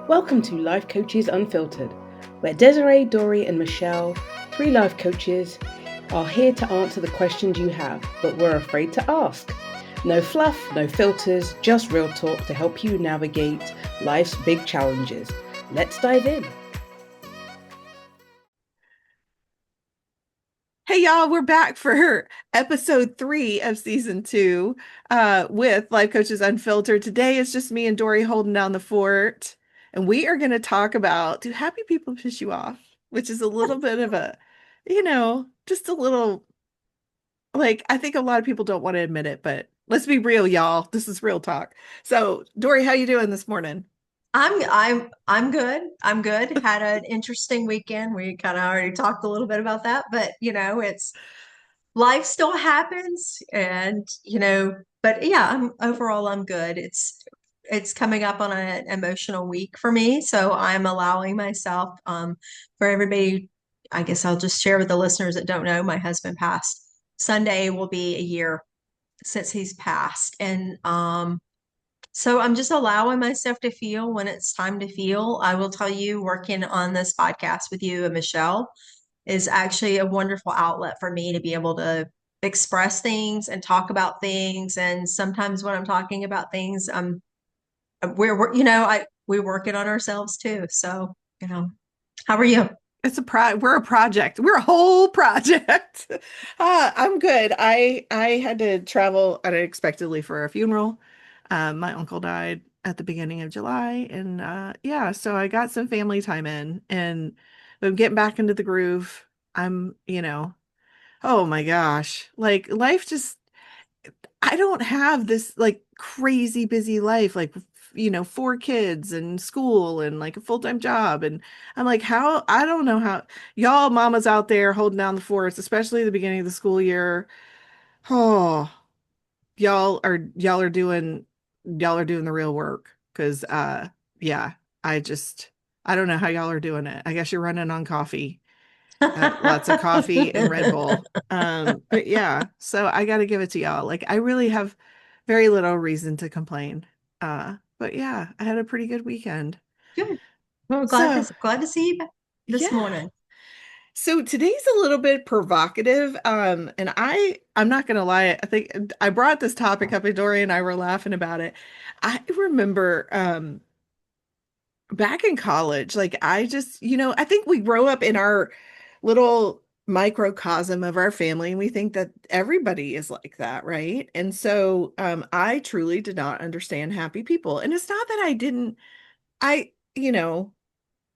Welcome to Life Coaches Unfiltered, where Desiree, Doree, and Michelle, three life coaches, are here to answer the questions you have, but we're afraid to ask. No fluff, no filters, just real talk to help you navigate life's big challenges. Let's dive in. Hey y'all, we're back for episode 3 of season 2 with Life Coaches Unfiltered. Today it's just me and Doree holding down the fort, and we are going to talk about, do happy people piss you off? Which is a little bit of a, just a little, like, I think a lot of people don't want to admit it, but let's be real, y'all. This is real talk. So, Doree, how you doing this morning? I'm good. I'm good. Had an interesting weekend. We kind of already talked a little bit about that, but it's life still happens and but yeah, I'm good. It's coming up on an emotional week for me, so I'm allowing myself for everybody. I guess I'll just share with the listeners that don't know, my husband passed. Sunday will be a year since he's passed, and so I'm just allowing myself to feel when it's time to feel. I will tell you, working on this podcast with you and Michelle is actually a wonderful outlet for me to be able to express things and talk about things. And sometimes when I'm talking about things, we're working on ourselves too. So, how are you? We're a project. We're a whole project. I'm good. I had to travel unexpectedly for a funeral. My uncle died at the beginning of July, and yeah, so I got some family time in, and I'm getting back into the groove. Oh my gosh, like life just, I don't have this like crazy busy life, like, 4 kids and school and like a full-time job. And I'm like, how, I don't know how y'all mamas out there holding down the forts, especially the beginning of the school year. Oh, y'all are doing the real work. Cause yeah, I just, I don't know how y'all are doing it. I guess you're running on coffee, lots of coffee and Red Bull. But yeah, so I got to give it to y'all. Like I really have very little reason to complain. But yeah, I had a pretty good weekend. Good. Well, So glad to see you this yeah. morning. So today's a little bit provocative. And I'm not gonna lie, I think I brought this topic up and Dory and I were laughing about it. I remember back in college, like I just, I think we grow up in our little microcosm of our family and we think that everybody is like that, right? And so I truly did not understand happy people. And it's not that I,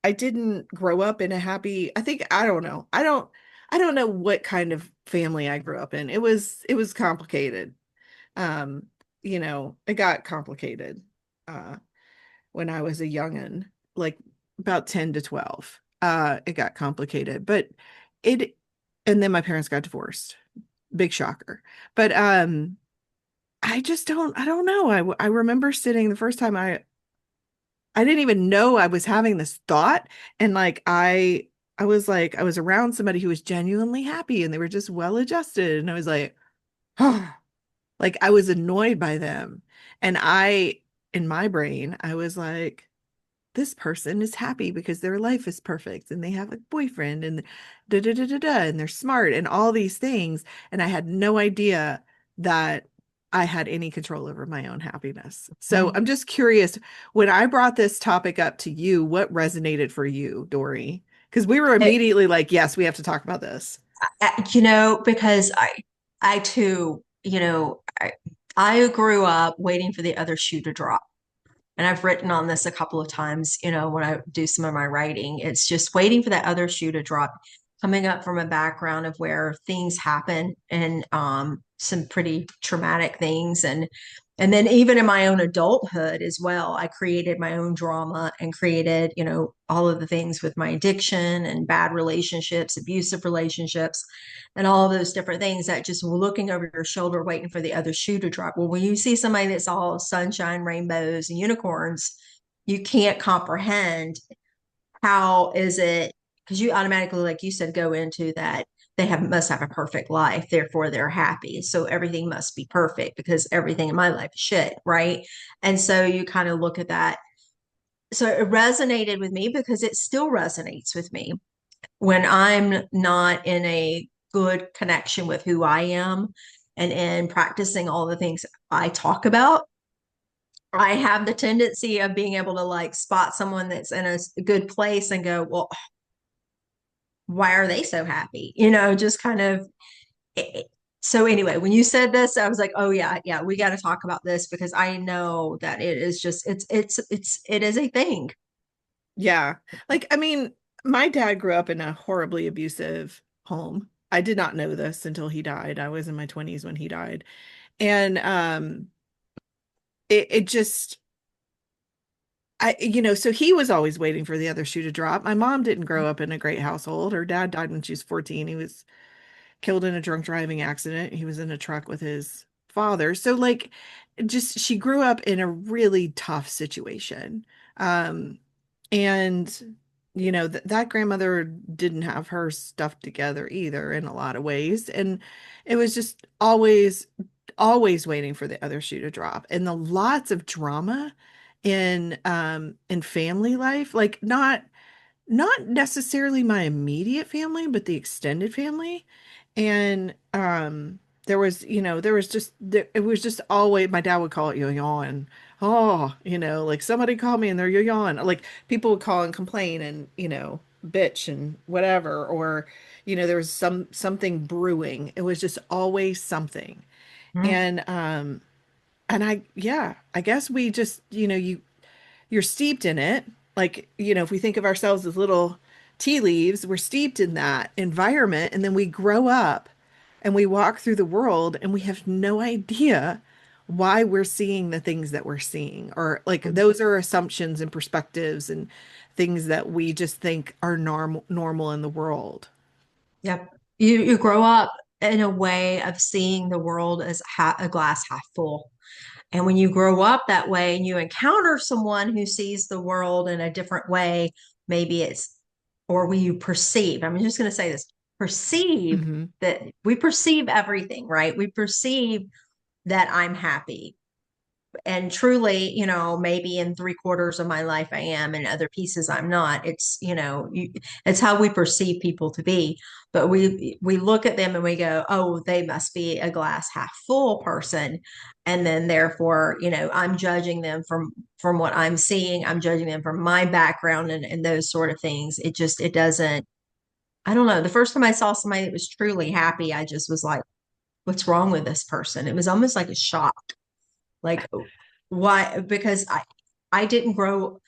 I didn't grow up in a happy, I think, I don't know. I don't know what kind of family I grew up in. It was complicated. It got complicated. Uh when I was a youngin, like about 10 to 12. It got complicated, but it, and then my parents got divorced. Big shocker. But I don't know. I remember sitting the first time I didn't even know I was having this thought. And like, I was around somebody who was genuinely happy and they were just well adjusted. And I was like, oh, like I was annoyed by them. And in my brain, I was like, this person is happy because their life is perfect and they have a boyfriend and da da da da da and they're smart and all these things. And I had no idea that I had any control over my own happiness. So I'm just curious, when I brought this topic up to you, what resonated for you, Dory? Because we were immediately like, yes, we have to talk about this. Because I too, I grew up waiting for the other shoe to drop. And I've written on this a couple of times, when I do some of my writing, it's just waiting for that other shoe to drop, coming up from a background of where things happen and some pretty traumatic things. And then even in my own adulthood as well, I created my own drama and created, all of the things with my addiction and bad relationships, abusive relationships, and all of those different things that just looking over your shoulder, waiting for the other shoe to drop. Well, when you see somebody that's all sunshine, rainbows, and unicorns, you can't comprehend how is it, because you automatically, like you said, go into that they must have a perfect life, therefore they're happy. So everything must be perfect because everything in my life is shit, right? And so you kind of look at that. so it resonated with me because it still resonates with me when I'm not in a good connection with who I am and in practicing all the things I talk about. I have the tendency of being able to like spot someone that's in a good place and go, well, why are they so happy? Just kind of. So anyway, when you said this, I was like, oh yeah, yeah, we got to talk about this because I know that it is just it is a thing. Yeah. Like, I mean, my dad grew up in a horribly abusive home. I did not know this until he died. I was in my 20s when he died. And it just so he was always waiting for the other shoe to drop. My mom didn't grow up in a great household. Her dad died when she was 14. He was killed in a drunk driving accident. He was in a truck with his father. So like just she grew up in a really tough situation. Um and that grandmother didn't have her stuff together either in a lot of ways. And it was just always waiting for the other shoe to drop. And the lots of drama in family life, like not necessarily my immediate family, but the extended family. And it was just always my dad would call it yo-yoing. Oh, like somebody called me and they're yo-yoing. Like people would call and complain and, bitch and whatever, or, there was something brewing. It was just always something. Mhm. And I guess we just, you're steeped in it. Like, if we think of ourselves as little tea leaves, we're steeped in that environment. And then we grow up and we walk through the world and we have no idea why we're seeing the things that we're seeing. Or like those are assumptions and perspectives and things that we just think are normal in the world. Yep. You grow up in a way of seeing the world as a glass half full. And when you grow up that way and you encounter someone who sees the world in a different way, maybe or when you perceive, I'm just going to say this, perceive Hmm. that we perceive everything, right? We perceive that I'm happy. And truly, maybe in 3/4 of my life I am, and other pieces I'm not. It's how we perceive people to be. But we look at them and we go, oh, they must be a glass half full person, and then therefore, I'm judging them from what I'm seeing. I'm judging them from my background and those sort of things. It doesn't. I don't know. The first time I saw somebody that was truly happy, I just was like, what's wrong with this person? It was almost like a shock. Like, why? Because I didn't grow,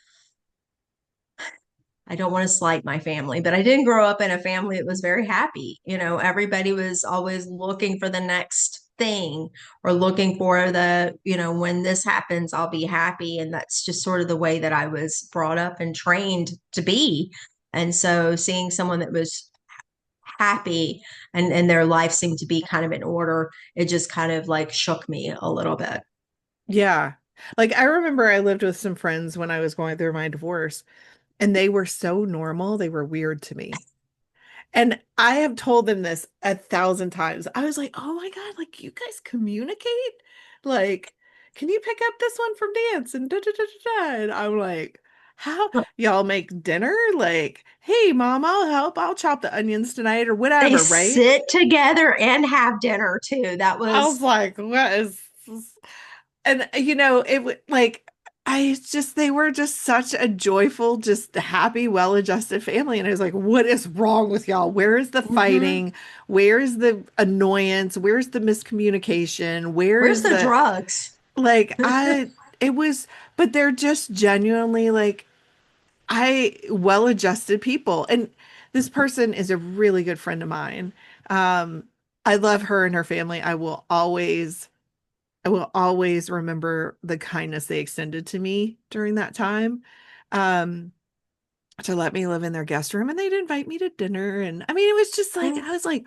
I don't want to slight my family, but I didn't grow up in a family that was very happy. Everybody was always looking for the next thing or looking for when this happens, I'll be happy. And that's just sort of the way that I was brought up and trained to be. And so seeing someone that was happy and their life seemed to be kind of in order, it just kind of like shook me a little bit. Yeah. Like I remember I lived with some friends when I was going through my divorce, and they were so normal, they were weird to me. And I have told them this 1,000 times. I was like, oh my God, like you guys communicate? Like, can you pick up this one from dance? And da da da da da. And I'm like, how y'all make dinner? Like, hey, mom, I'll help. I'll chop the onions tonight or They whatever, right? sit together and have dinner too. That I was was like, what is this? And it would like I just they were just such a joyful, just happy, well-adjusted family. And I was like, what is wrong with y'all? Where is the mhm. fighting? Where is the annoyance? Where's the miscommunication? Where Where's is the the drugs? like I it was but they're just genuinely like I well-adjusted people. And this person is a really good friend of mine. Um I love her and her family. I will always remember the kindness they extended to me during that time. Um, to let me live in their guest room, and they'd invite me to dinner. And I mean, it was just like I was like,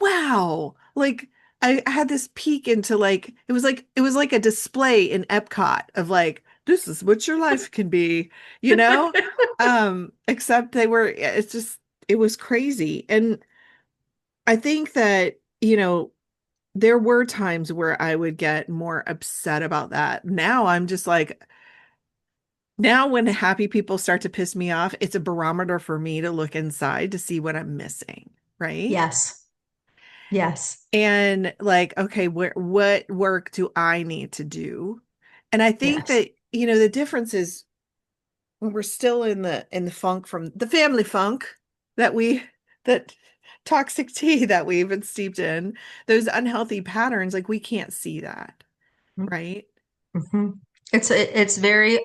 wow. Like I had this peek into like it was like a display in Epcot of like, this is what your life can be, you know? Except it was crazy. And I think that, there were times where I would get more upset about that. Now I'm just like, Now, when happy people start to piss me off, it's a barometer for me to look inside to see what I'm missing, right? Yes. Yes. And like, okay, what work do I need to do? And I think Yes. that, the difference is when we're still in the funk from the family funk that that toxic tea that we've been steeped in, those unhealthy patterns, like we can't see that, right? Mm-hmm. It's very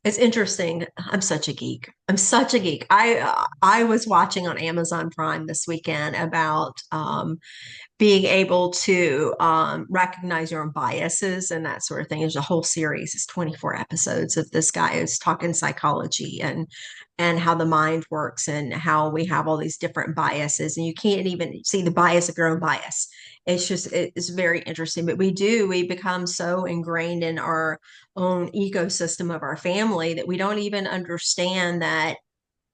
it's interesting. I'm such a geek. I'm such a geek. I was watching on Amazon Prime this weekend about being able to recognize your own biases and that sort of thing. There's a whole series, it's 24 episodes of this guy who's talking psychology and how the mind works and how we have all these different biases and you can't even see the bias of your own bias. It's very interesting, but we become so ingrained in our own ecosystem of our family that we don't even understand that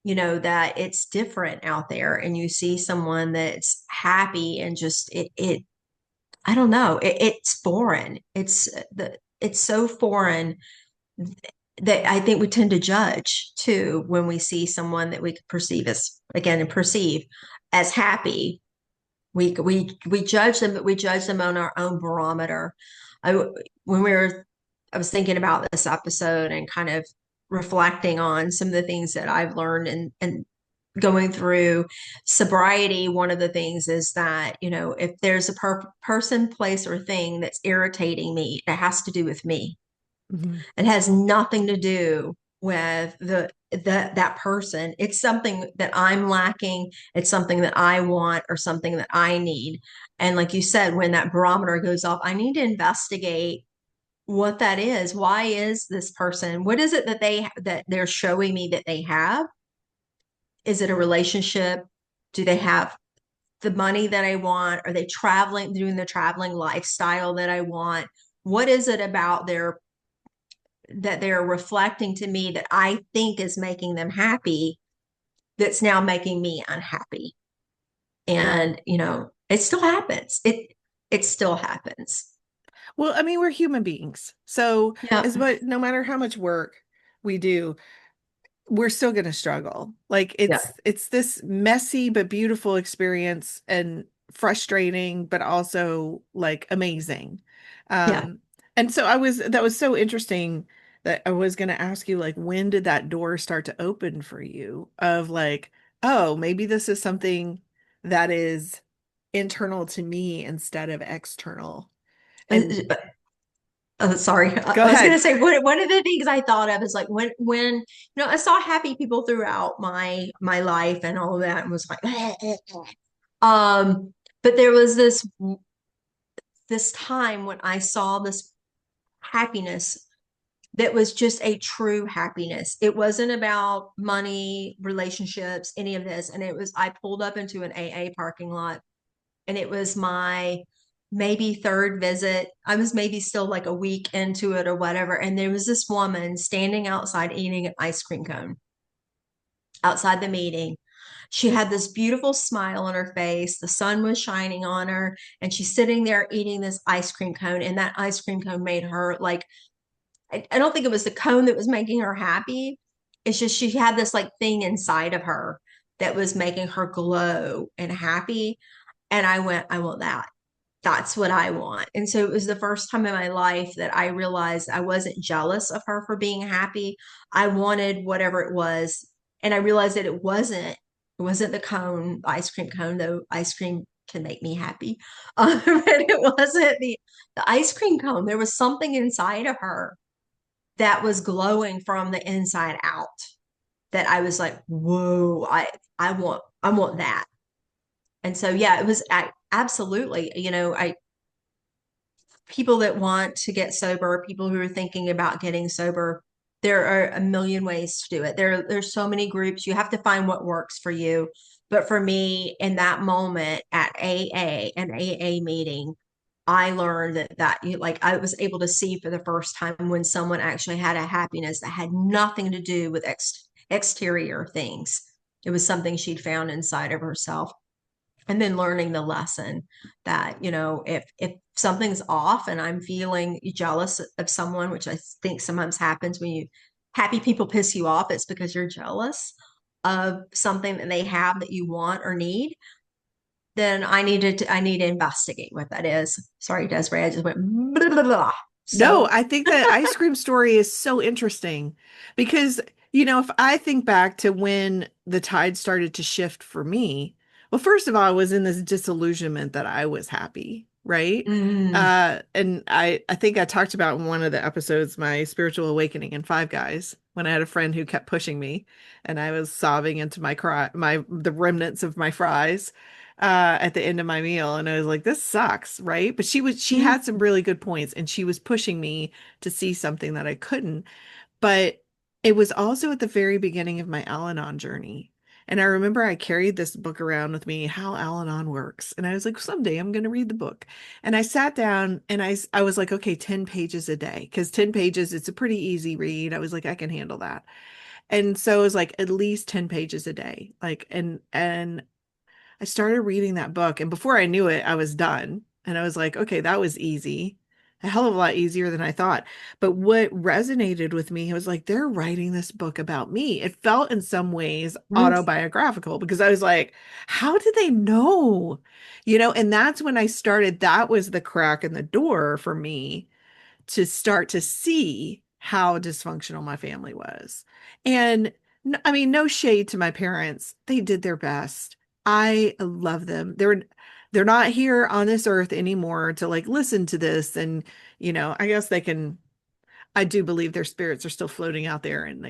that it's different out there and you see someone that's happy and just it I don't know, it's foreign. It's so foreign that I think we tend to judge too when we see someone that we could perceive as again and perceive as happy. We judge them, but we judge them on our own barometer. I when we were I was thinking about this episode and kind of reflecting on some of the things that I've learned and going through sobriety. One of the things is that, if there's a person, place, or thing that's irritating me, it has to do with me. Mm-hmm. It has nothing to do with that person. It's something that I'm lacking. It's something that I want or something that I need. And like you said, when that barometer goes off, I need to investigate what that is. Why is this person? What is it that they're showing me that they have? Is it a relationship? Do they have the money that I want? Are they traveling, doing the traveling lifestyle that I want? What is it about that they're reflecting to me that I think is making them happy that's now making me unhappy? Yeah. And, it still happens. It still happens. Well, I mean, we're human beings. So Yeah. no matter how much work we do, we're still going to struggle. Like Yeah. it's this messy but beautiful experience and frustrating, but also like amazing. Yeah. Um, and so that was so interesting that I was going to ask you, like, when did that door start to open for you of like, oh, maybe this is something that is internal to me instead of external. And Oh, sorry. I go was going ahead. to say one of the things I thought of is like when I saw happy people throughout my life and all of that and was like um but there was this time when I saw this happiness that was just a true happiness. It wasn't about money, relationships, any of this. And I pulled up into an AA parking lot and it was my maybe third visit. I was maybe still like a week into it or whatever. And there was this woman standing outside eating an ice cream cone outside the meeting. She had this beautiful smile on her face. The sun was shining on her, and she's sitting there eating this ice cream cone. And that ice cream cone made her like, I don't think it was the cone that was making her happy. It's just she had this like thing inside of her that was making her glow and happy. And I want that. That's what I want. And so it was the first time in my life that I realized I wasn't jealous of her for being happy. I wanted whatever it was. And I realized that it wasn't the cone, the ice cream cone, though ice cream can make me happy. But it wasn't the ice cream cone. There was something inside of her that was glowing from the inside out that I was like, whoa, I want that. And so, yeah, it was absolutely, I people that want to get sober, people who are thinking about getting sober, there are a million ways to do it. There's so many groups. You have to find what works for you. But for me, in that moment at an AA meeting, I learned that like I was able to see for the first time when someone actually had a happiness that had nothing to do with exterior things. It was something she'd found inside of herself, and then learning the lesson that if something's off and I'm feeling jealous of someone, which I think sometimes happens when you happy people piss you off, it's because you're jealous of something that they have that you want or need, then I need to investigate what that is. Sorry, Desiree, I just went blah, blah, blah. No, So I think that ice cream story is so interesting because, if I think back to when the tide started to shift for me, well, first of all, I was in this disillusionment that I was happy, right? mm, And I think I talked about in one of the episodes my spiritual awakening in Five Guys when I had a friend who kept pushing me and I was sobbing into the remnants of my fries at the end of my meal. And I was like, this sucks, right? But she mm, had some really good points and she was pushing me to see something that I couldn't. But it was also at the very beginning of my Al-Anon journey. And I remember I carried this book around with me, How Al-Anon Works. And I was like, someday I'm going to read the book. And I sat down and I was like, okay, 10 pages a day. Because 10 pages, it's a pretty easy read. I was like, I can handle that. And so it was like at least 10 pages a day. Like, and I started reading that book, and before I knew it, I was done. And I was like, okay, that was easy. A hell of a lot easier than I thought. But what resonated with me was like, they're writing this book about me. It felt in some ways mm. autobiographical because I was like, how did they know? And that's when I started, that was the crack in the door for me to start to see how dysfunctional my family was. And I mean, no shade to my parents. They did their best. I love them. They're not here on this earth anymore to like listen to this and I guess they can I do believe their spirits are still floating out there and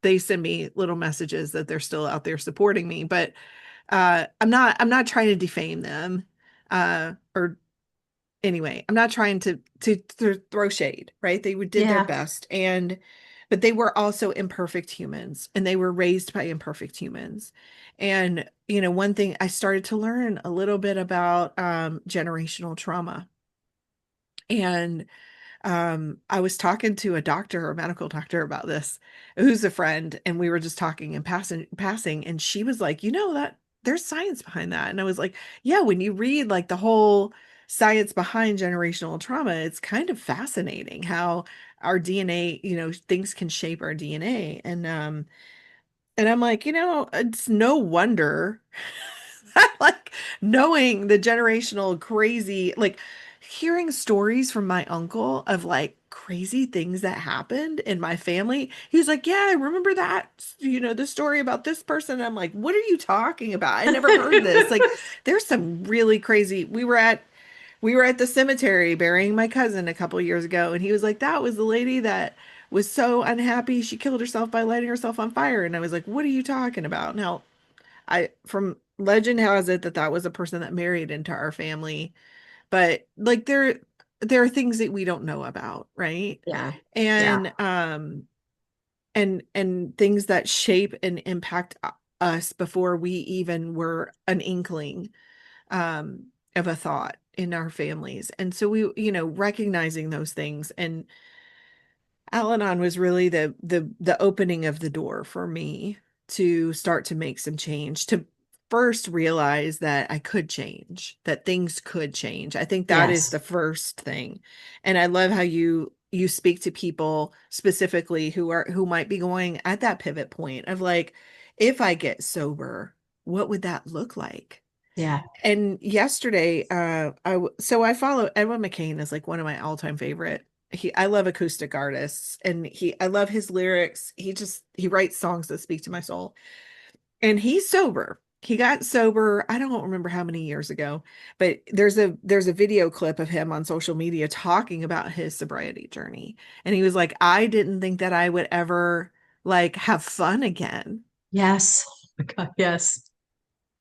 they send me little messages that they're still out there supporting me, but I'm not trying to defame them or anyway, I'm not trying to throw shade, right? They did their Yeah. best, but they were also imperfect humans, and they were raised by imperfect humans. And one thing I started to learn a little bit about generational trauma, and I was talking to a doctor, a medical doctor about this, who's a friend, and we were just talking and passing, and she was like, that there's science behind that. And I was like, yeah, when you read like the whole science behind generational trauma, it's kind of fascinating how our DNA, things can shape our DNA. And I'm like, it's no wonder like knowing the generational crazy, like hearing stories from my uncle of like crazy things that happened in my family. He's like, yeah, I remember that, the story about this person. I'm like, what are you talking about? I never heard this. Like, there's some really crazy. We were at the cemetery burying my cousin a couple years ago, and he was like, that was the lady that was so unhappy she killed herself by lighting herself on fire. And I was like, what are you talking about? Now, from legend has it that that was a person that married into our family, but like there are things that we don't know about, right? Yeah. Yeah. And and things that shape and impact us before we even were an inkling of a thought in our families. And so we, recognizing those things, and Al-Anon was really the opening of the door for me to start to make some change, to first realize that I could change, that things could change. I think that is Yes. the first thing. And I love how you speak to people specifically who might be going at that pivot point of like, if I get sober, what would that look like? Yeah. And yesterday, so I follow Edwin McCain is like one of my all-time favorite. I love acoustic artists, and I love his lyrics. He writes songs that speak to my soul. And he's sober. He got sober, I don't remember how many years ago, but there's a video clip of him on social media talking about his sobriety journey. And he was like, I didn't think that I would ever like have fun again. Yes. Oh my God. Yes.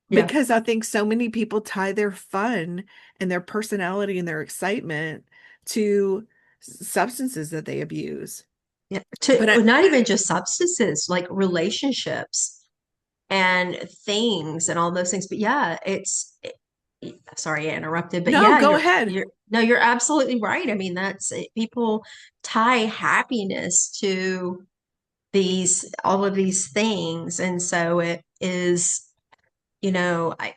Yeah. Because I think so many people tie their fun and their personality and their excitement to substances that they abuse. Yeah. But Well, not even just substances, like relationships and things and all those things. But yeah, sorry, I interrupted, but no, yeah, go ahead. no, you're absolutely right. I mean, that's it. People tie happiness to all of these things. And so it is, I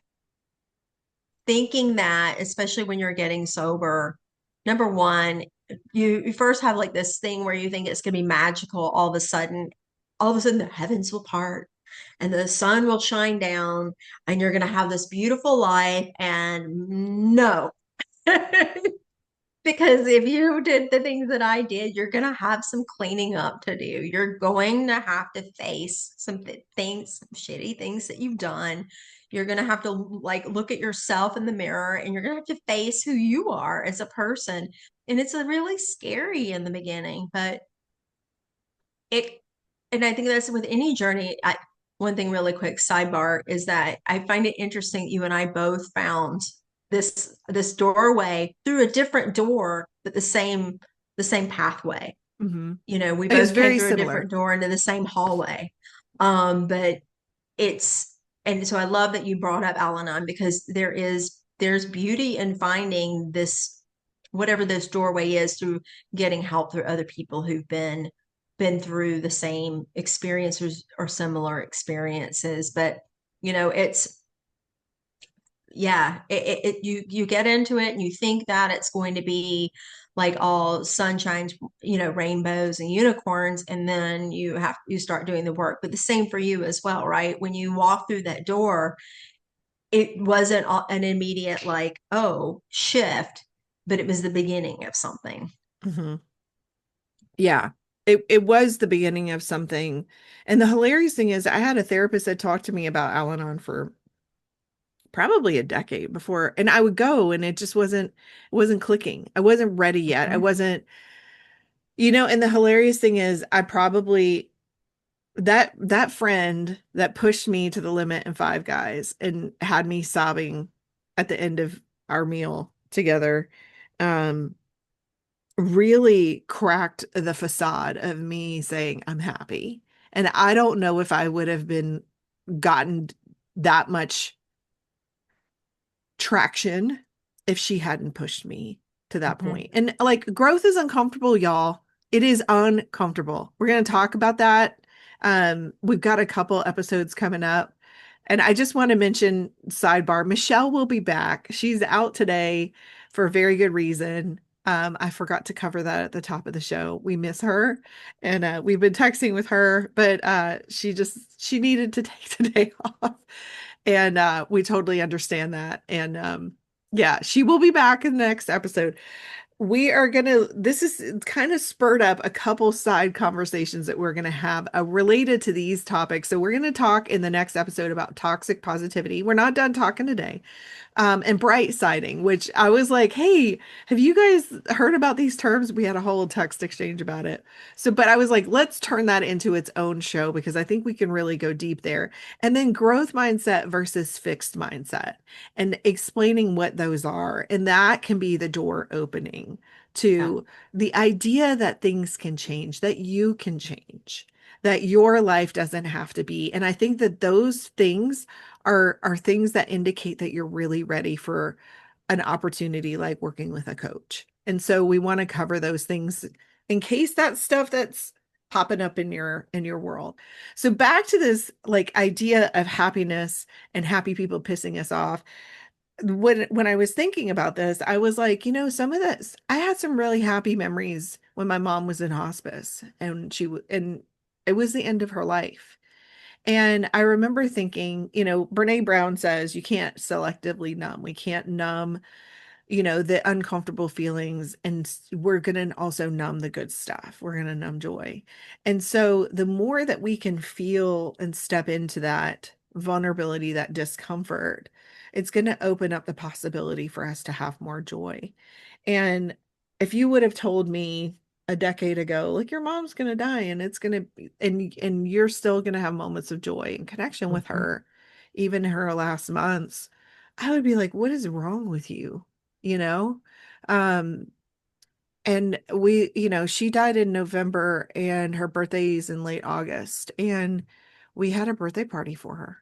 thinking that, especially when you're getting sober, number one, you first have like this thing where you think it's going to be magical. All of a sudden the heavens will part and the sun will shine down and you're going to have this beautiful life. And no, because if you did the things that I did, you're going to have some cleaning up to do. You're going to have to face some things, some shitty things that you've done. You're going to have to like look at yourself in the mirror and you're going to have to face who you are as a person. And it's a really scary in the beginning, but it, and I think that's with any journey. One thing really quick sidebar is that I find it interesting that you and I both found this doorway through a different door, but the same pathway. Mhm. You know, we It was both came very through a similar. different door into the same hallway. But it's and so I love that you brought up Al-Anon because there's beauty in finding this whatever this doorway is through getting help through other people who've been through the same experiences or similar experiences. But it's yeah, you get into it and you think that it's going to be like all sunshine, rainbows and unicorns, and then you start doing the work. But the same for you as well, right? When you walk through that door, it wasn't an immediate like, oh, shift, but it was the beginning of something. Mhm. Yeah. It was the beginning of something. And the hilarious thing is I had a therapist that talked to me about Al-Anon for probably a decade before, and I would go and it wasn't clicking. I wasn't ready yet. I Mhm. wasn't, and the hilarious thing is I probably that friend that pushed me to the limit in Five Guys and had me sobbing at the end of our meal together, um really cracked the facade of me saying I'm happy. And I don't know if I would have been gotten that much traction if she hadn't pushed me to that Mhm. point. And like growth is uncomfortable, y'all. It is uncomfortable. We're going to talk about that. We've got a couple episodes coming up. And I just want to mention sidebar, Michelle will be back. She's out today for a very good reason. I forgot to cover that at the top of the show. We miss her and we've been texting with her, but she needed to take today off. And we totally understand that. And yeah, she will be back in the next episode. This is kind of spurred up a couple side conversations that we're gonna have related to these topics. So we're gonna talk in the next episode about toxic positivity. We're not done talking today, and bright siding, which I was like, hey, have you guys heard about these terms? We had a whole text exchange about it. So, but I was like, let's turn that into its own show because I think we can really go deep there. And then growth mindset versus fixed mindset and explaining what those are. And that can be the door opening Yeah. to the idea that things can change, that you can change, that your life doesn't have to be. And I think that those things are things that indicate that you're really ready for an opportunity like working with a coach. And so we want to cover those things in case that's stuff that's popping up in your world. So back to this like idea of happiness and happy people pissing us off. When I was thinking about this, I was like, some of this, I had some really happy memories when my mom was in hospice and and it was the end of her life. And I remember thinking, Brene Brown says you can't selectively numb. We can't numb, the uncomfortable feelings. And we're going to also numb the good stuff. We're going to numb joy. And so the more that we can feel and step into that vulnerability, that discomfort, it's going to open up the possibility for us to have more joy. And if you would have told me a decade ago, like your mom's going to die and it's going to be, and you're still going to have moments of joy and connection with Mhm. her, even in her last months, I would be like, what is wrong with you? You know? Um, and she died in November and her birthday's in late August. And we had a birthday party for her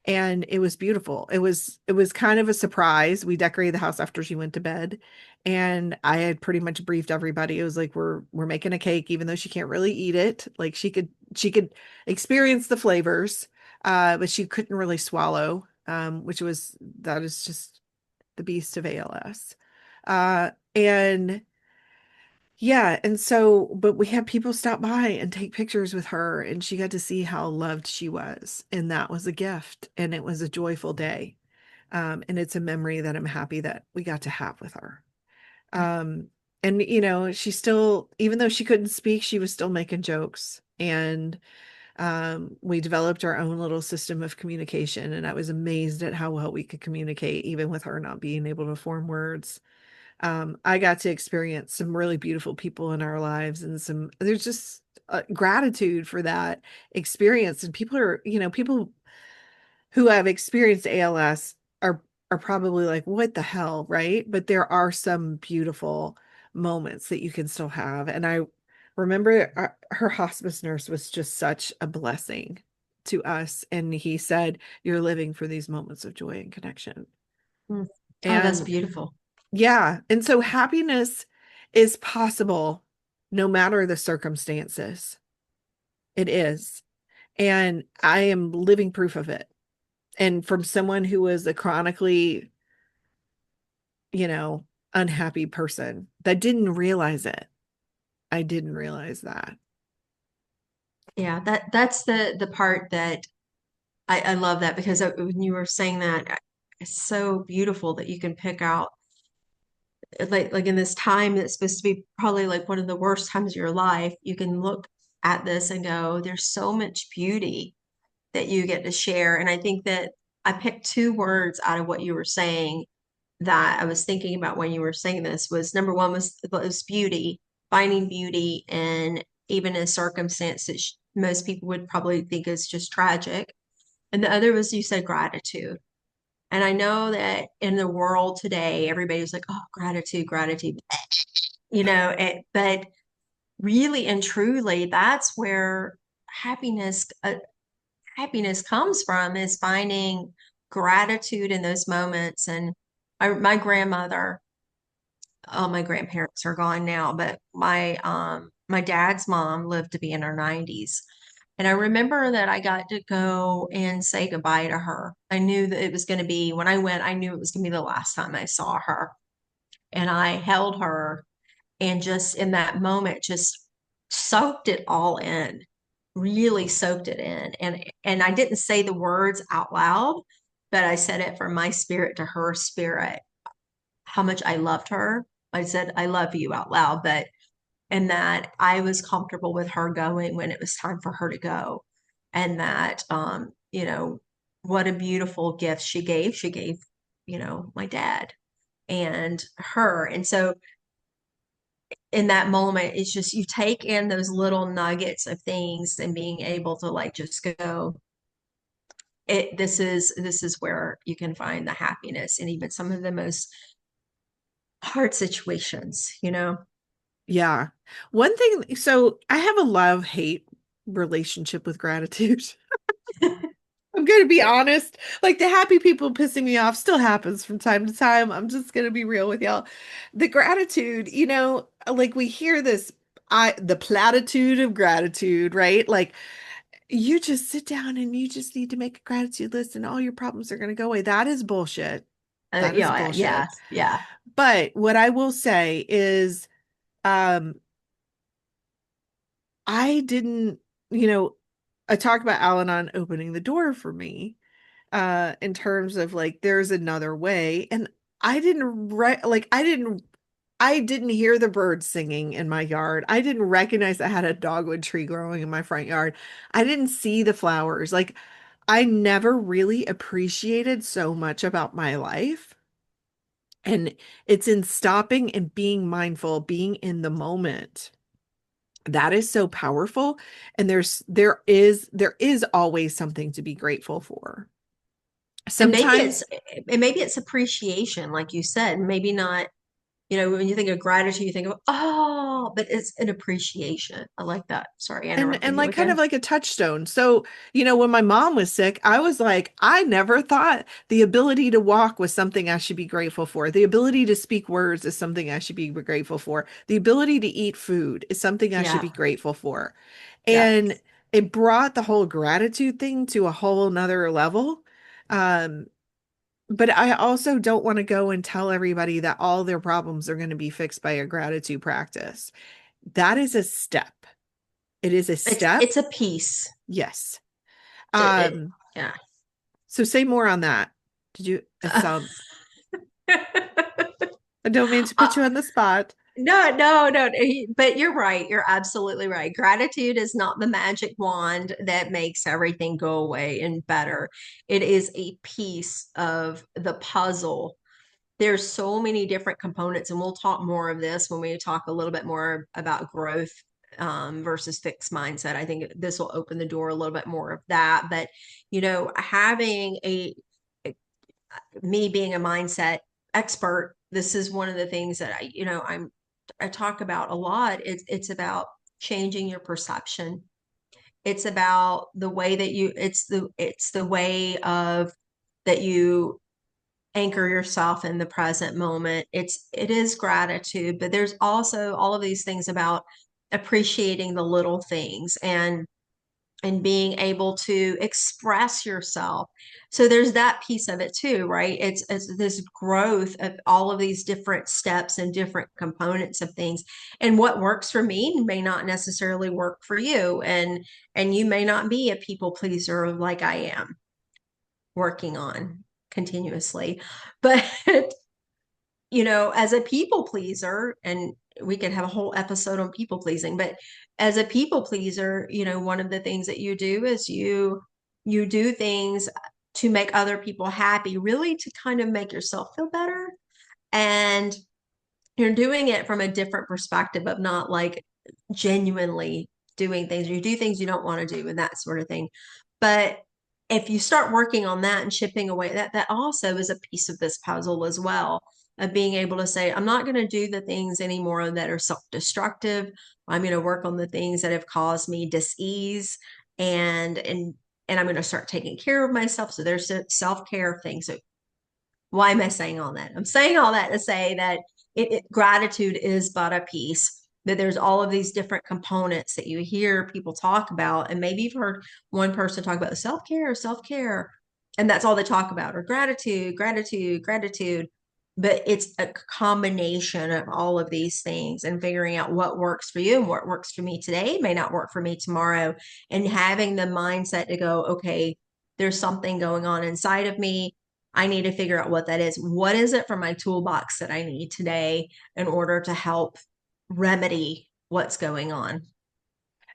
and it was beautiful. It was kind of a surprise. We decorated the house after she went to bed, and I had pretty much briefed everybody. It was like we're making a cake, even though she can't really eat it. Like she could experience the flavors, but she couldn't really swallow, that is just the beast of ALS. And Yeah, and so, but we had people stop by and take pictures with her, and she got to see how loved she was, and that was a gift, and it was a joyful day. And it's a memory that I'm happy that we got to have with her. Um, and she still, even though she couldn't speak, she was still making jokes, and we developed our own little system of communication, and I was amazed at how well we could communicate, even with her not being able to form words. I got to experience some really beautiful people in our lives, and there's just gratitude for that experience. And people who have experienced ALS are probably like, what the hell, right? But there are some beautiful moments that you can still have. And I remember her hospice nurse was just such a blessing to us. And he said, you're living for these moments of joy and connection. Mm. Oh, that's And beautiful. yeah. And so happiness is possible no matter the circumstances. It is. And I am living proof of it. And from someone who was a chronically, you know, unhappy person that didn't realize it. I didn't realize that. Yeah, that's the part that I love that because when you were saying that, it's so beautiful that you can pick out like in this time that's supposed to be probably like one of the worst times of your life, you can look at this and go, there's so much beauty that you get to share. And I think that I picked two words out of what you were saying that I was thinking about when you were saying this was number one was beauty, finding beauty in even a circumstance that most people would probably think is just tragic. And the other was you said gratitude. And I know that in the world today, everybody's like, oh, gratitude, gratitude, but really and truly, that's where happiness, happiness comes from is finding gratitude in those moments. And my grandmother, oh, my grandparents are gone now, but my dad's mom lived to be in her 90s. And I remember that I got to go and say goodbye to her. I knew that it was going to be, when I went, I knew it was going to be the last time I saw her. And I held her and just in that moment, just soaked it all in, really soaked it in. And I didn't say the words out loud, but I said it from my spirit to her spirit, how much I loved her. I said, I love you out loud, but and that I was comfortable with her going when it was time for her to go. And that, what a beautiful gift she gave. She gave, my dad and her. And so in that moment, it's just you take in those little nuggets of things and being able to like just go, this is where you can find the happiness in even some of the most hard situations. Yeah. One thing, so I have a love-hate relationship with gratitude. I'm going to be honest. Like the happy people pissing me off still happens from time to time. I'm just going to be real with y'all. The gratitude, like we hear this, the platitude of gratitude, right? Like you just sit down and you just need to make a gratitude list and all your problems are going to go away. That is bullshit. That is Yeah, yeah, bullshit. yeah. But what I will say is, um, I didn't, you know, I talk about Al-Anon opening the door for me, in terms of like there's another way. And I didn't hear the birds singing in my yard. I didn't recognize I had a dogwood tree growing in my front yard. I didn't see the flowers. Like I never really appreciated so much about my life. And it's in stopping and being mindful, being in the moment. That is so powerful. And there is always something to be grateful for. And Sometimes, maybe it's appreciation, like you said, maybe not, when you think of gratitude, you think of, oh, but it's an appreciation. I like that. Sorry, I and interrupted you like kind of again. like a touchstone. So, when my mom was sick, I was like, I never thought the ability to walk was something I should be grateful for. The ability to speak words is something I should be grateful for. The ability to eat food is something I should Yeah, be grateful for. yeah. And it brought the whole gratitude thing to a whole nother level. Um, but I also don't want to go and tell everybody that all their problems are going to be fixed by a gratitude practice. That is a step. It is a step. It's a piece. Yes. Yeah. So say more on that. Did you, it sound, I don't mean to put you on the spot. No. But you're right. You're absolutely right. Gratitude is not the magic wand that makes everything go away and better. It is a piece of the puzzle. There's so many different components, and we'll talk more of this when we talk a little bit more about growth versus fixed mindset. I think this will open the door a little bit more of that. But, having me being a mindset expert, this is one of the things that I talk about a lot. It's about changing your perception. It's about the way that it's the way of that you anchor yourself in the present moment. It is gratitude, but there's also all of these things about appreciating the little things and being able to express yourself. So there's that piece of it too, right? It's this growth of all of these different steps and different components of things. And what works for me may not necessarily work for you. And you may not be a people pleaser like I am working on continuously. But as a people pleaser, and we could have a whole episode on people pleasing, but as a people pleaser, one of the things that you do is you do things to make other people happy, really to kind of make yourself feel better. And you're doing it from a different perspective of not like genuinely doing things. You do things you don't want to do and that sort of thing. But if you start working on that and chipping away, that also is a piece of this puzzle as well, of being able to say, I'm not going to do the things anymore that are self-destructive. I'm going to work on the things that have caused me dis-ease, and I'm going to start taking care of myself. So there's self-care things. So why am I saying all that? I'm saying all that to say that gratitude is but a piece, that there's all of these different components that you hear people talk about. And maybe you've heard one person talk about self-care, and that's all they talk about, or gratitude, gratitude, gratitude. But it's a combination of all of these things and figuring out what works for you and what works for me today may not work for me tomorrow. And having the mindset to go, okay, there's something going on inside of me. I need to figure out what that is. What is it from my toolbox that I need today in order to help remedy what's going on?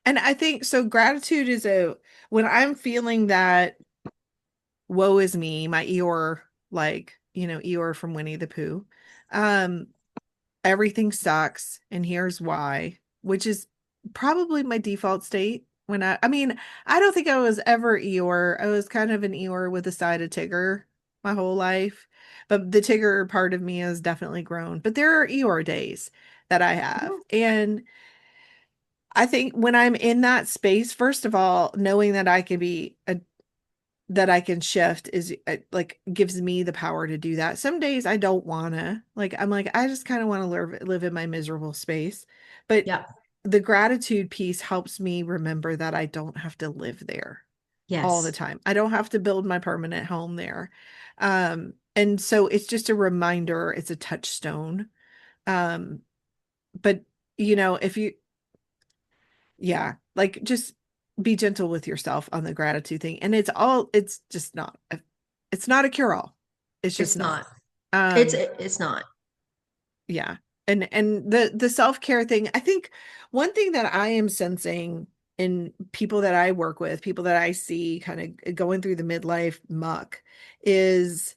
And I think so. Gratitude is when I'm feeling that woe is me, my Eeyore, like, Eeyore from Winnie the Pooh. Um, Everything sucks, and here's why, which is probably my default state when I mean, I don't think I was ever Eeyore. I was kind of an Eeyore with a side of Tigger my whole life. But the Tigger part of me has definitely grown. But there are Eeyore days that I have. And I think when I'm in that space, first of all, knowing that I can that I can shift is like gives me the power to do that. Some days I don't wanna. Like I'm like I just kind of want to live in my miserable space. But Yeah. the gratitude piece helps me remember that I don't have to live there all the Yes. time. I don't have to build my permanent home there. And so it's just a reminder, it's a touchstone. Um, but if you yeah, like just be gentle with yourself on the gratitude thing. And it's just not it's not a cure-all. It's just It's not. not. Um It's not. yeah. And the self-care thing, I think one thing that I am sensing in people that I work with, people that I see kind of going through the midlife muck is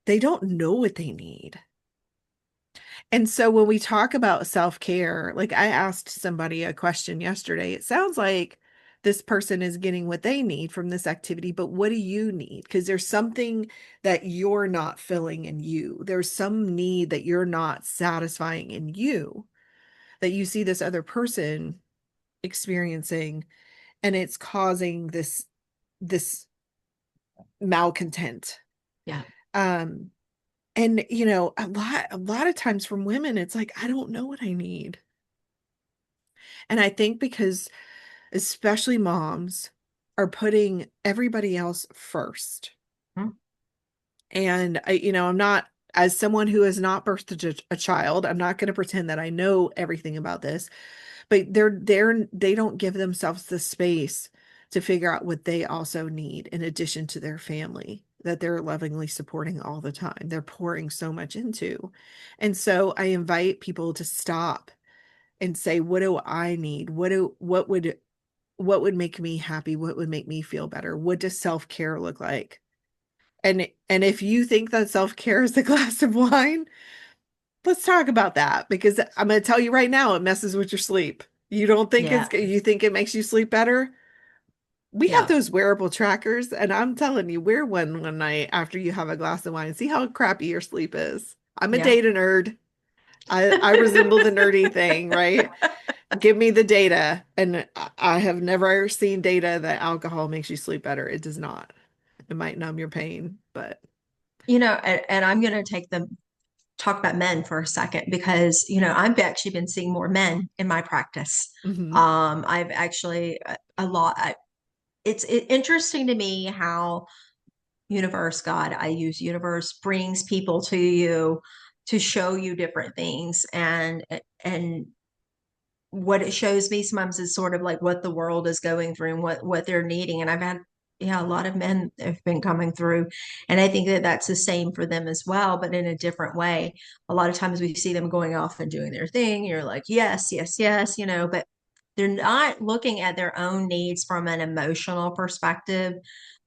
they don't know what they need. And so when we talk about self-care, like I asked somebody a question yesterday, it sounds like this person is getting what they need from this activity, but what do you need? Because there's something that you're not filling in you. There's some need that you're not satisfying in you that you see this other person experiencing, and it's causing this malcontent. Yeah. Um, and a lot of times from women, it's like, I don't know what I need. And I think because especially moms are putting everybody else first. Mhm. And I'm not, as someone who has not birthed a child, I'm not going to pretend that I know everything about this, but they don't give themselves the space to figure out what they also need in addition to their family that they're lovingly supporting all the time. They're pouring so much into. And so I invite people to stop and say, what do I need? What would make me happy? What would make me feel better? What does self-care look like? And if you think that self-care is a glass of wine, let's talk about that, because I'm going to tell you right now, it messes with your sleep. You don't think Yeah. you think it makes you sleep better? We have Yeah. those wearable trackers, and I'm telling you, wear one night after you have a glass of wine and see how crappy your sleep is. I'm a Yeah. data nerd. I resemble the nerdy thing, right? Give me the data. And I have never seen data that alcohol makes you sleep better. It does not. It might numb your pain, but And I'm going to talk about men for a second because, I've actually been seeing more men in my practice. mhm. I've actually a lot. It's interesting to me how universe, God, I use universe, brings people to you to show you different things. And what it shows me sometimes is sort of like what the world is going through and what they're needing. And I've had, yeah, a lot of men have been coming through, and I think that that's the same for them as well, but in a different way. A lot of times we see them going off and doing their thing. You're like, yes, yes, yes, but they're not looking at their own needs from an emotional perspective.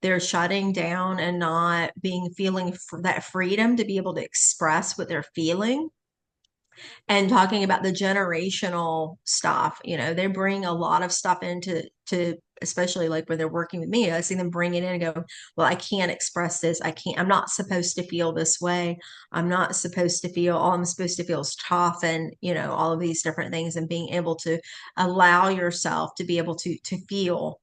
They're shutting down and not being feeling that freedom to be able to express what they're feeling, and talking about the generational stuff. They bring a lot of stuff into especially like when they're working with me. I see them bring it in and go, well, I can't express this. I'm not supposed to feel this way. I'm not supposed to feel, all I'm supposed to feel is tough, and all of these different things, and being able to allow yourself to be able to feel.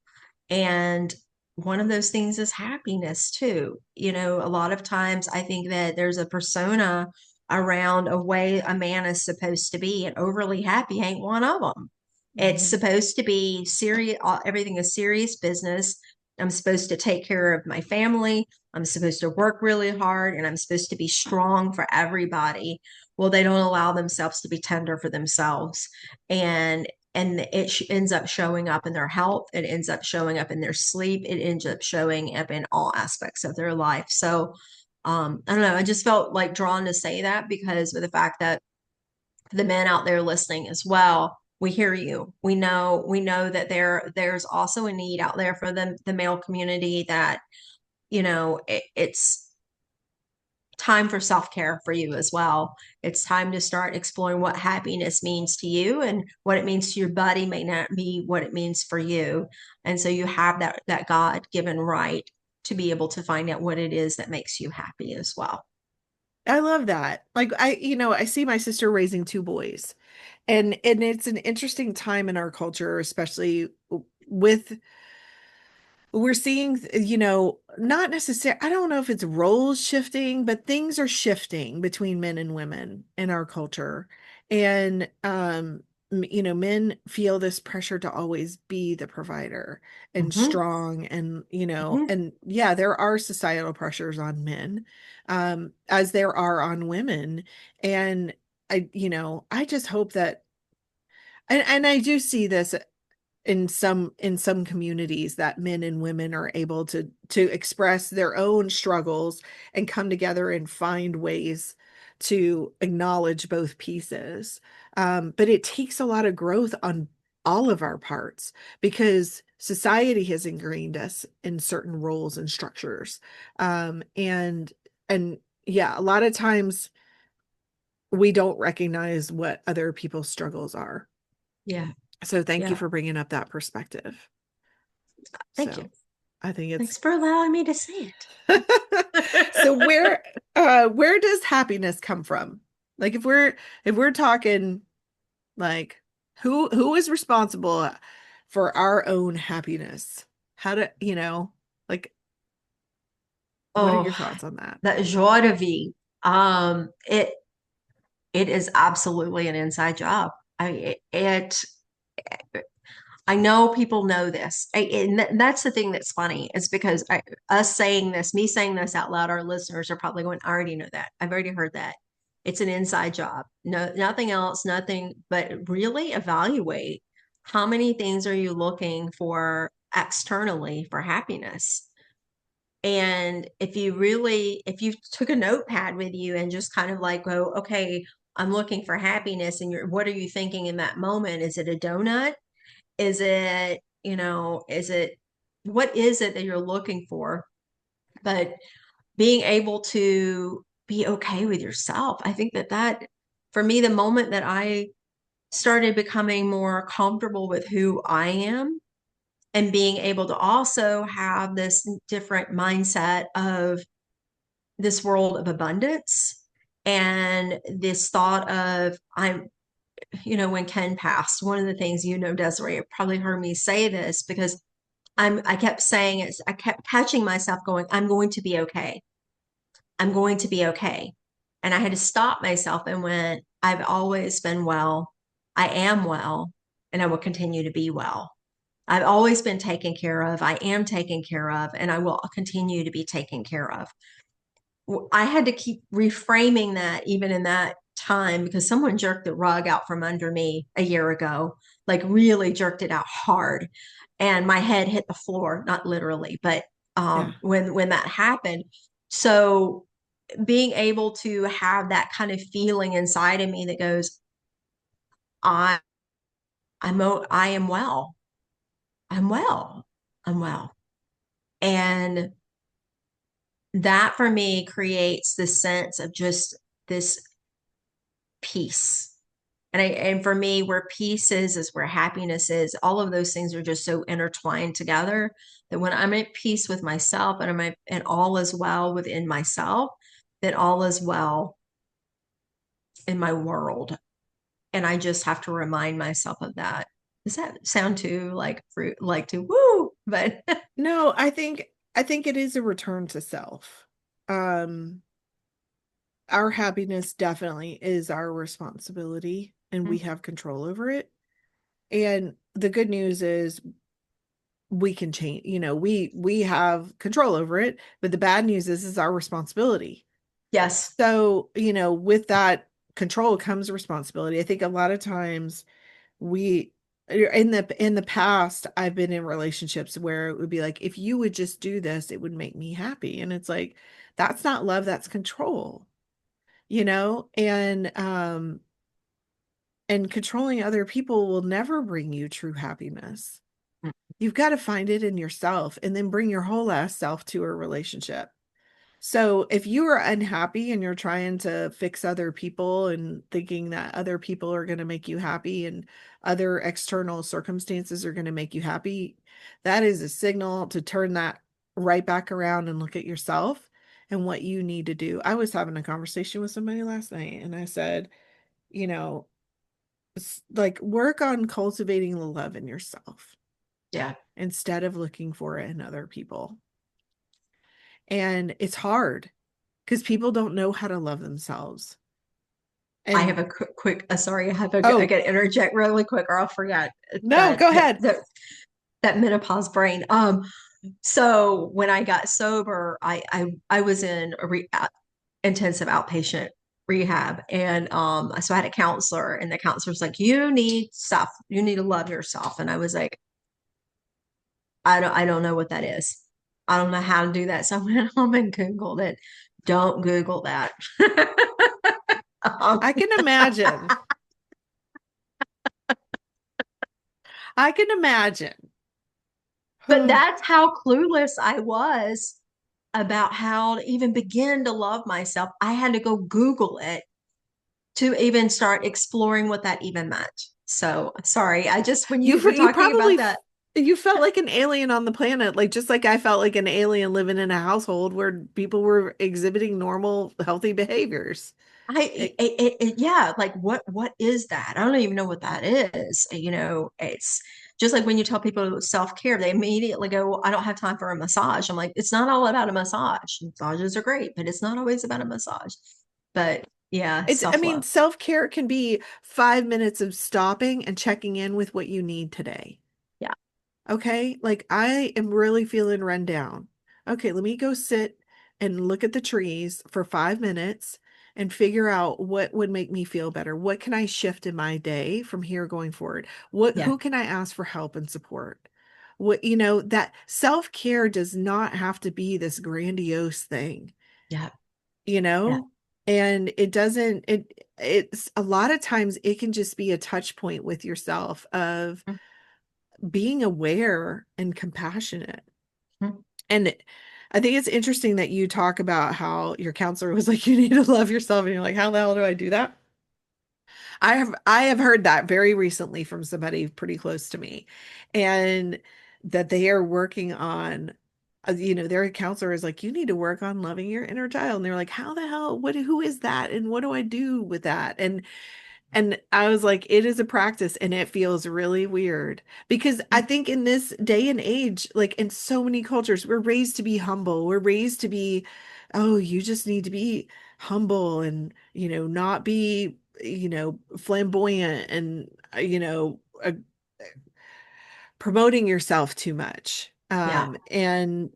And one of those things is happiness too. A lot of times I think that there's a persona around a way a man is supposed to be, and overly happy ain't one of them. It's Mhm. supposed to be serious. Everything is serious business. I'm supposed to take care of my family. I'm supposed to work really hard, and I'm supposed to be strong for everybody. Well, they don't allow themselves to be tender for themselves. And it ends up showing up in their health. It ends up showing up in their sleep. It ends up showing up in all aspects of their life. So I don't know. I just felt like drawn to say that because of the fact that the men out there listening as well, we hear you. We know that there's also a need out there for the male community, that it's time for self-care for you as well. It's time to start exploring what happiness means to you, and what it means to your buddy may not be what it means for you. And so you have that God-given right to be able to find out what it is that makes you happy as well. I love that. Like I see my sister raising two boys. And it's an interesting time in our culture, especially with we're seeing, not necessarily, I don't know if it's roles shifting, but things are shifting between men and women in our culture. And, men feel this pressure to always be the provider and Mm-hmm. strong. And, Mm-hmm. and yeah, there are societal pressures on men, as there are on women. And I just hope that, and I do see this in some communities, that men and women are able to express their own struggles and come together and find ways to acknowledge both pieces. But it takes a lot of growth on all of our parts, because society has ingrained us in certain roles and structures. And yeah, a lot of times we don't recognize what other people's struggles are. Yeah. So thank you Yeah. for bringing up that perspective. Thank you. So I think Thanks it's for allowing me to say so it. where does happiness come from? Like if we're talking, like, who is responsible for our own happiness? How do like, what are Oh, your thoughts on that? that joie de vivre. It is absolutely an inside job. I it I know people know this. And that's the thing that's funny is because us saying this, me saying this out loud, our listeners are probably going, I already know that. I've already heard that. It's an inside job. No, nothing else, nothing, but really evaluate how many things are you looking for externally for happiness. And if you took a notepad with you and just kind of like go, okay, I'm looking for happiness, and what are you thinking in that moment? Is it a donut? Is it, what is it that you're looking for? But being able to be okay with yourself, I think that for me, the moment that I started becoming more comfortable with who I am and being able to also have this different mindset of this world of abundance and this thought of when Ken passed, one of the things, Desiree, you probably heard me say this because I kept saying it, I kept catching myself going, I'm going to be okay. I'm going to be okay. And I had to stop myself and went, I've always been well. I am well, and I will continue to be well. I've always been taken care of. I am taken care of, and I will continue to be taken care of. I had to keep reframing that even in that time because someone jerked the rug out from under me a year ago, like really jerked it out hard. And my head hit the floor, not literally, but Yeah. when that happened. So being able to have that kind of feeling inside of me that goes, I I am well. I'm well. I'm well. And that for me creates this sense of just this peace. And for me, where peace is where happiness is. All of those things are just so intertwined together that when I'm at peace with myself and all is well within myself, then all is well in my world. And I just have to remind myself of that. Does that sound too like fruit, like too woo? But No, I think it is a return to self. Um, our happiness definitely is our responsibility and we have control over it. And the good news is we can change, we have control over it, but the bad news is our responsibility. yes, So, with that control comes responsibility. I think a lot of times we in the past I've been in relationships where it would be like if you would just do this it would make me happy, and it's like that's not love, that's control, and controlling other people will never bring you true happiness. You've got to find it in yourself and then bring your whole ass self to a relationship. So if you are unhappy and you're trying to fix other people and thinking that other people are going to make you happy and other external circumstances are going to make you happy, that is a signal to turn that right back around and look at yourself and what you need to do. I was having a conversation with somebody last night and I said, you know, like work on cultivating the love in yourself yeah. instead of looking for it in other people. And it's hard because people don't know how to love themselves. I And have a quick, sorry, I oh, got to interject really quick or I'll forget no, go ahead. that menopause brain. So when I got sober, I was in intensive outpatient rehab, and so I had a counselor, and the counselor's like, "You need stuff. You need to love yourself." And I was like, I don't know what that is. I don't know how to do that." So I went home and Googled it. Don't Google that. I can imagine. I can imagine. But that's how clueless I was about how to even begin to love myself. I had to go Google it to even start exploring what that even meant. So sorry, I just when you were You talking probably about that, you felt like an alien on the planet, like just like I felt like an alien living in a household where people were exhibiting normal, healthy behaviors. yeah, like what is that? I don't even know what that is. It's just like when you tell people self-care, they immediately go, well, I don't have time for a massage. I'm like, it's not all about a massage. Massages are great, but it's not always about a massage. But yeah, I mean, self-love. self-care can be 5 minutes of stopping and checking in with what you need today. Okay. Like I am really feeling run down. Okay. Let me go sit and look at the trees for 5 minutes and figure out what would make me feel better. What can I shift in my day from here going forward? Yeah. Who can I ask for help and support? That self-care does not have to be this grandiose thing, Yeah. you Yeah. know? And it's a lot of times it can just be a touch point with yourself of being aware and compassionate. Mhm. And I think it's interesting that you talk about how your counselor was like, you need to love yourself. And you're like, how the hell do I do that? I have heard that very recently from somebody pretty close to me, and that they are working on, their counselor is like, you need to work on loving your inner child. And they're like, how the hell, who is that? And what do I do with that? And I was like, it is a practice and it feels really weird because I think in this day and age, like in so many cultures, we're raised to be humble. We're raised to be, oh, you just need to be humble and, not be, flamboyant and, promoting yourself too much. Yeah. And,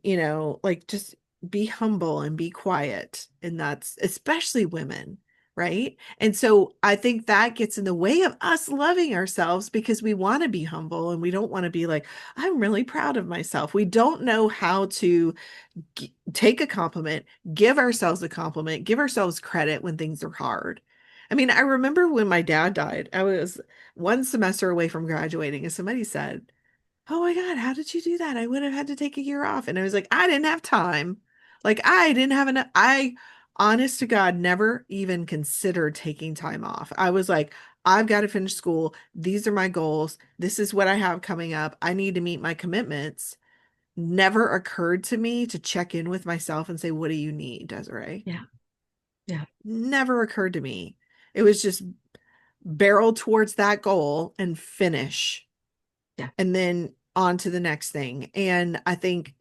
like just be humble and be quiet. And that's especially women, right? And so I think that gets in the way of us loving ourselves because we want to be humble and we don't want to be like, I'm really proud of myself. We don't know how to take a compliment, give ourselves a compliment, give ourselves credit when things are hard. I mean, I remember when my dad died, I was one semester away from graduating, and somebody said, oh my God, how did you do that? I would have had to take a year off. And I was like, I didn't have time. Like, I didn't have enough. Honest to God, never even considered taking time off. I was like, I've got to finish school. These are my goals. This is what I have coming up. I need to meet my commitments. Never occurred to me to check in with myself and say, what do you need, Desiree? Yeah. Yeah. Never occurred to me. It was just barrel towards that goal and finish, Yeah. and then on to the next thing. And I think,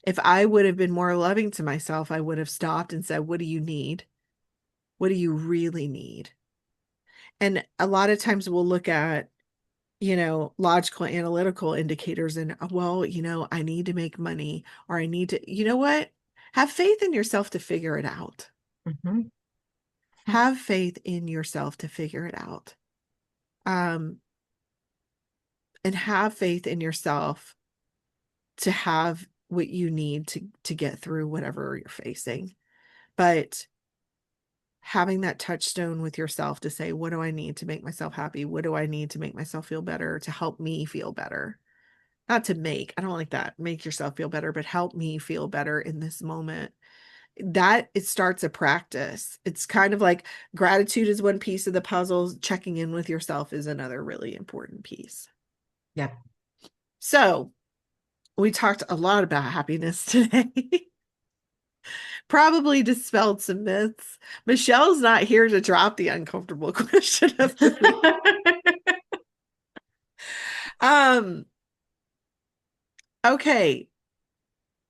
if I would have been more loving to myself, I would have stopped and said, what do you need? What do you really need? And a lot of times we'll look at, logical analytical indicators and, well, I need to make money, or I need to, you know what? Have faith in yourself to figure it out. Mhm. Have faith in yourself to figure it out. And have faith in yourself to have what you need to get through whatever you're facing. But having that touchstone with yourself to say, what do I need to make myself happy? What do I need to make myself feel better, to help me feel better? Not to make, I don't like that, make yourself feel better, but help me feel better in this moment. That it starts a practice. It's kind of like gratitude is one piece of the puzzle. Checking in with yourself is another really important piece. Yeah. So we talked a lot about happiness today. Probably dispelled some myths. Michelle's not here to drop the uncomfortable question of the week. Um, okay.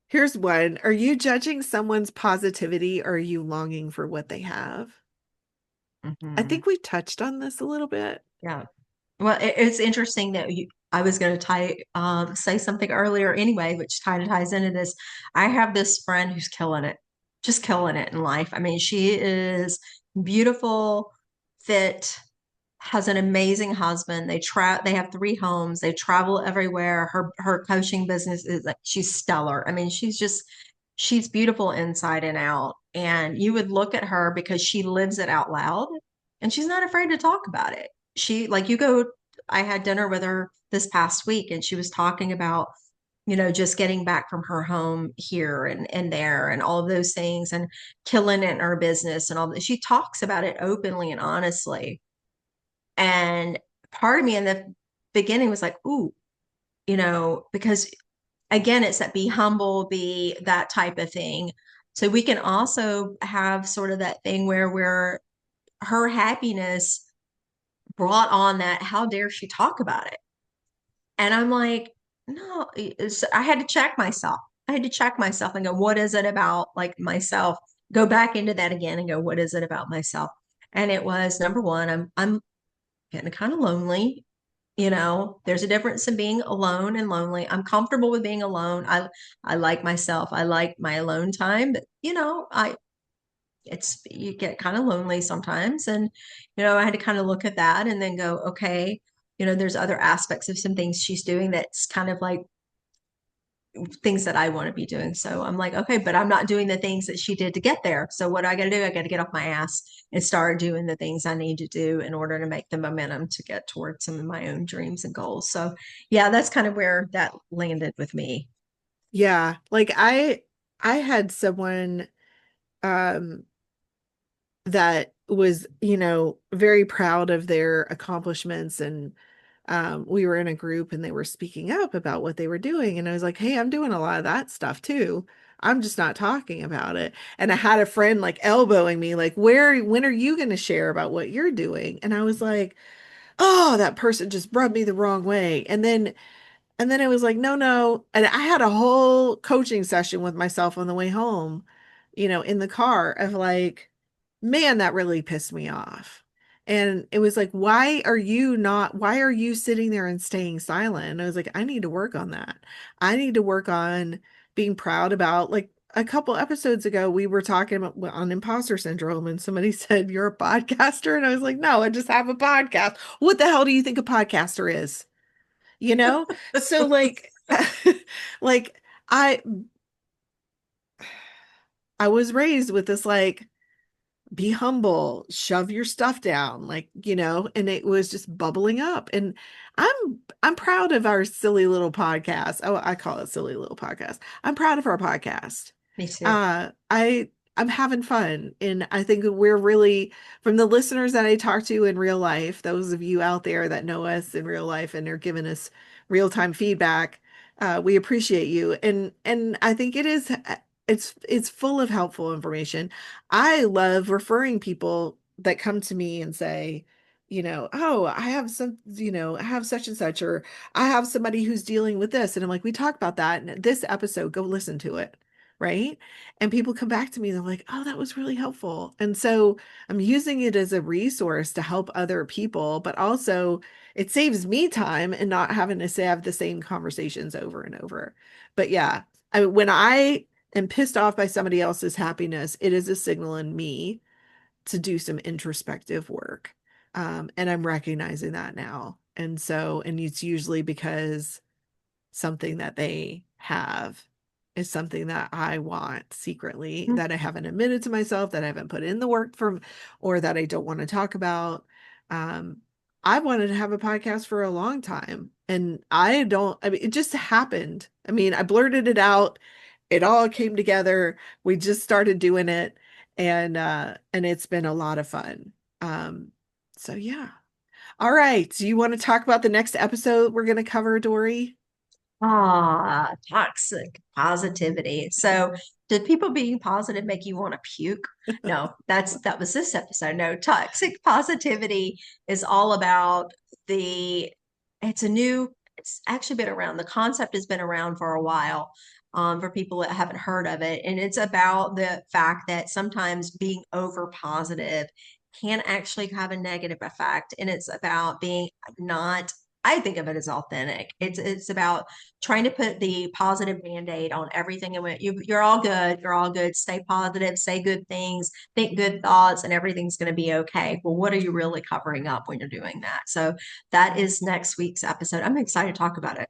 Here's one. Are you judging someone's positivity, or are you longing for what they have? I Mhm. think we touched on this a little bit. Yeah. Well, it's interesting that I was going to say something earlier anyway, which kind of ties into this. I have this friend who's killing it, just killing it in life. I mean, she is beautiful, fit, has an amazing husband. They have 3 homes. They travel everywhere. Her coaching business is like, she's stellar. I mean, she's beautiful inside and out. And you would look at her because she lives it out loud and she's not afraid to talk about it. I had dinner with her this past week and she was talking about, just getting back from her home here and there and all of those things and killing it in her business and all that. She talks about it openly and honestly. And part of me in the beginning was like, ooh, because again, it's that be humble, be that type of thing. So we can also have sort of that thing where her happiness brought on that, how dare she talk about it? And I'm like, no, I had to check myself. I had to check myself and go, what is it about like myself? Go back into that again and go, what is it about myself? And it was number one, I'm getting kind of lonely. There's a difference in being alone and lonely. I'm comfortable with being alone. I like myself. I like my alone time, but you get kind of lonely sometimes. And, I had to kind of look at that and then go, okay, there's other aspects of some things she's doing that's kind of like things that I want to be doing. So I'm like, okay, but I'm not doing the things that she did to get there. So what I got to do, I got to get off my ass and start doing the things I need to do in order to make the momentum to get towards some of my own dreams and goals. So yeah, that's kind of where that landed with me. Yeah. Like I had someone um that was, very proud of their accomplishments, and we were in a group and they were speaking up about what they were doing, and I was like, hey, I'm doing a lot of that stuff too. I'm just not talking about it. And I had a friend like elbowing me like, when are you going to share about what you're doing? And I was like, oh, that person just rubbed me the wrong way. And then it was like, no, no. And I had a whole coaching session with myself on the way home, in the car of like, man, that really pissed me off. And it was like, why are you sitting there and staying silent? And I was like, I need to work on that. I need to work on being proud about, like, a couple episodes ago, we were talking about on imposter syndrome, and somebody said, you're a podcaster. And I was like, no, I just have a podcast. What the hell do you think a podcaster is? So like, like I I was raised with this, like, be humble, shove your stuff down, like, and it was just bubbling up. And I'm proud of our silly little podcast. Oh, I call it silly little podcast. I'm proud of our podcast. Me too. I'm having fun. And I think we're really, from the listeners that I talk to in real life, those of you out there that know us in real life and are giving us real-time feedback, we appreciate you. And I think it's full of helpful information. I love referring people that come to me and say, oh, I have such and such, or I have somebody who's dealing with this. And I'm like, we talked about that in this episode, go listen to it. Right. And people come back to me, they're like, oh, that was really helpful. And so I'm using it as a resource to help other people, but also it saves me time and not having to have the same conversations over and over. But yeah, when I am pissed off by somebody else's happiness, it is a signal in me to do some introspective work. And I'm recognizing that now. And it's usually because something that they have is something that I want secretly, that I haven't admitted to myself, that I haven't put in the work for, or that I don't want to talk about. Um, I wanted to have a podcast for a long time, and I mean, it just happened. I mean, I blurted it out. It all came together. We just started doing it, and it's been a lot of fun. So yeah. All right. Do you want to talk about the next episode we're going to cover, Doree? Toxic positivity. So, did people being positive make you want to puke? No, that was this episode. No, toxic positivity is all about it's actually been around. The concept has been around for a while. For people that haven't heard of it, and it's about the fact that sometimes being over positive can actually have a negative effect, and it's about being not, I think of it as authentic. It's about trying to put the positive band-aid on everything, and you're all good, you're all good, stay positive, say good things, think good thoughts, and everything's going to be okay. Well, what are you really covering up when you're doing that? So that is next week's episode. I'm excited to talk about it.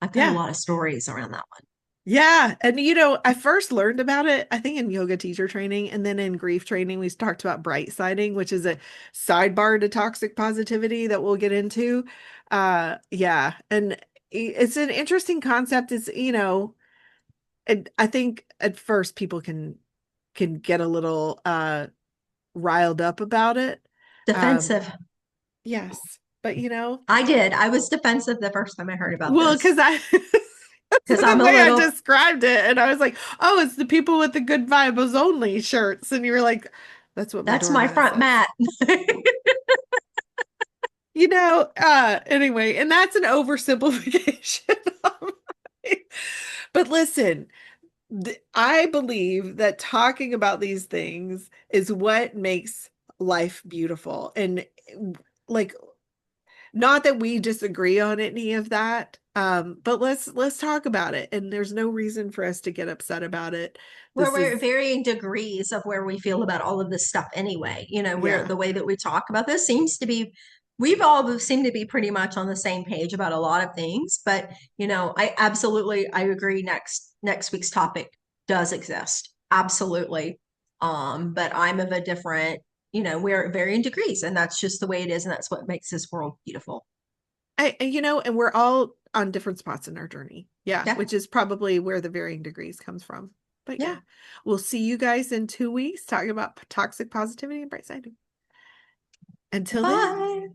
I've got a Yeah. lot of stories around that one. Yeah. And I first learned about it, I think, in yoga teacher training, and then in grief training, we talked about bright siding, which is a sidebar to toxic positivity that we'll get into. Yeah. And it's an interesting concept. I think at first people can get a little riled up about it. Um, Defensive. yes. But I did. I was defensive the first time I heard about well, this because I because the I'm a way I little, described it, and I was like, "Oh, it's the people with the good vibes only shirts," and you were like, "That's what my that's my doormat front says." mat. Anyway, and that's an oversimplification. But listen, I believe that talking about these things is what makes life beautiful, and like Not that we disagree on any of that, but let's talk about it. And there's no reason for us to get upset about it. Well, This we're is, varying degrees of where we feel about all of this stuff anyway. Where yeah. the way that we talk about this seems to be, we've all seem to be pretty much on the same page about a lot of things. But I agree. Next week's topic does exist, absolutely. But I'm of a different, we're at varying degrees, and that's just the way it is, and that's what makes this world beautiful. And we're all on different spots in our journey. Yeah, Yeah. which is probably where the varying degrees comes from. But Yeah. yeah, we'll see you guys in 2 weeks talking about toxic positivity and bright siding. Until then. Bye.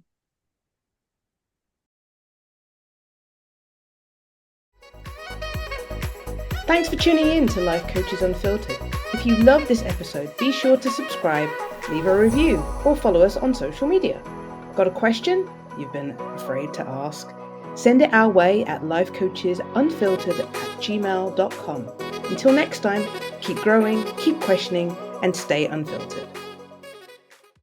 Thanks for tuning in to Life Coaches Unfiltered. If you love this episode, be sure to subscribe, leave a review, or follow us on social media. Got a question you've been afraid to ask? Send it our way at lifecoachesunfiltered@gmail.com. Until next time, keep growing, keep questioning, and stay unfiltered.